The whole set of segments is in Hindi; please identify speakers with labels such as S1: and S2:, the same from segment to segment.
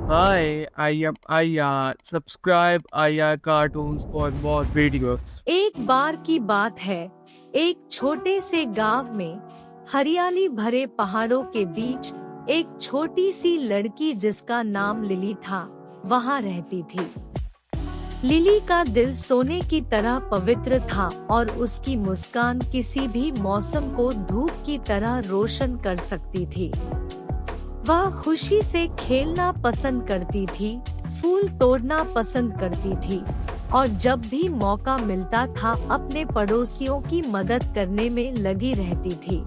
S1: Hi, I am Aya. Subscribe Aya Cartoons for more videos.
S2: एक बार की बात है, एक छोटे से गांव में हरियाली भरे पहाड़ों के बीच एक छोटी सी लड़की जिसका नाम लिली था, वहाँ रहती थी। लिली का दिल सोने की तरह पवित्र था और उसकी मुस्कान किसी भी मौसम को धूप की तरह रोशन कर सकती थी। वह खुशी से खेलना पसंद करती थी, फूल तोड़ना पसंद करती थी और जब भी मौका मिलता था अपने पड़ोसियों की मदद करने में लगी रहती थी।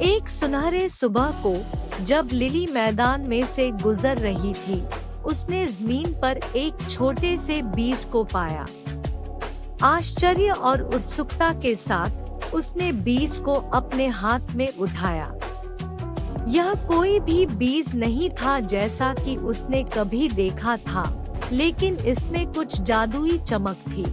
S2: एक सुनहरे सुबह को जब लिली मैदान में से गुजर रही थी, उसने जमीन पर एक छोटे से बीज को पाया। आश्चर्य और उत्सुकता के साथ उसने बीज को अपने हाथ में उठाया। यह कोई भी बीज नहीं था जैसा कि उसने कभी देखा था, लेकिन इसमें कुछ जादुई चमक थी।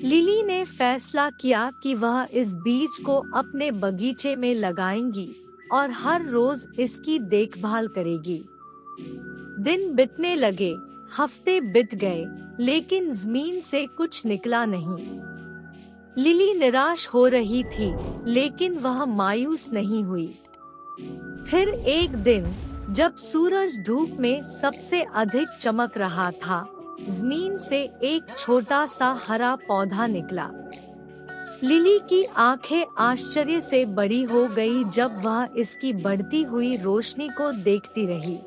S2: लिली ने फैसला किया कि वह इस बीज को अपने बगीचे में लगाएंगी और हर रोज इसकी देखभाल करेगी। दिन बीतने लगे, हफ्ते बीत गए, लेकिन जमीन से कुछ निकला नहीं। लिली निराश हो रही थी, लेकिन वह मायूस नहीं हुई। फिर एक दिन जब सूरज धूप में सबसे अधिक चमक रहा था, जमीन से एक छोटा सा हरा पौधा निकला। लिली की आंखें आश्चर्य से बड़ी हो गई जब वह इसकी बढ़ती हुई रोशनी को देखती रही।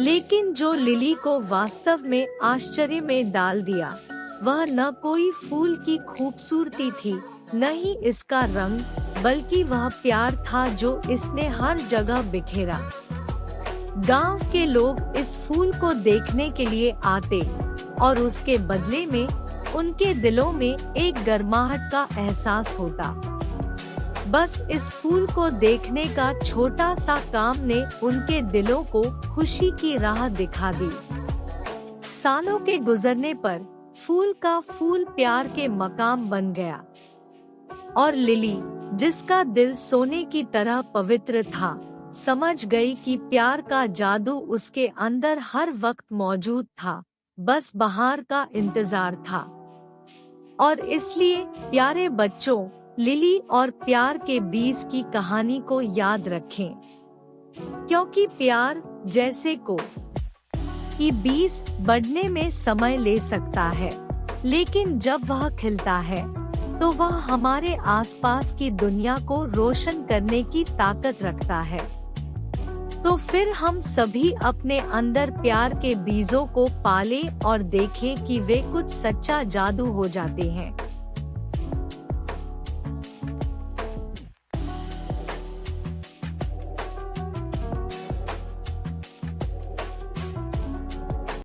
S2: लेकिन जो लिली को वास्तव में आश्चर्य में डाल दिया, वह न कोई फूल की खूबसूरती थी, न ही इसका रंग, बल्कि वह प्यार था जो इसने हर जगह बिखेरा। गांव के लोग इस फूल को देखने के लिए आते और उसके बदले में उनके दिलों में एक गर्माहट का एहसास होता। बस इस फूल को देखने का छोटा सा काम ने उनके दिलों को खुशी की राह दिखा दी। सालों के गुजरने पर फूल का फूल प्यार के मकाम बन गया और लिली, जिसका दिल सोने की तरह पवित्र था, समझ गई कि प्यार का जादू उसके अंदर हर वक्त मौजूद था, बस बहार का इंतजार था। और इसलिए प्यारे बच्चों, लिली और प्यार के बीज की कहानी को याद रखें, क्योंकि प्यार जैसे को कि बीज बढ़ने में समय ले सकता है, लेकिन जब वह खिलता है तो वह हमारे आसपास की दुनिया को रोशन करने की ताकत रखता है। तो फिर हम सभी अपने अंदर प्यार के बीजों को पालें और देखें कि वे कुछ सच्चा जादू हो जाते हैं।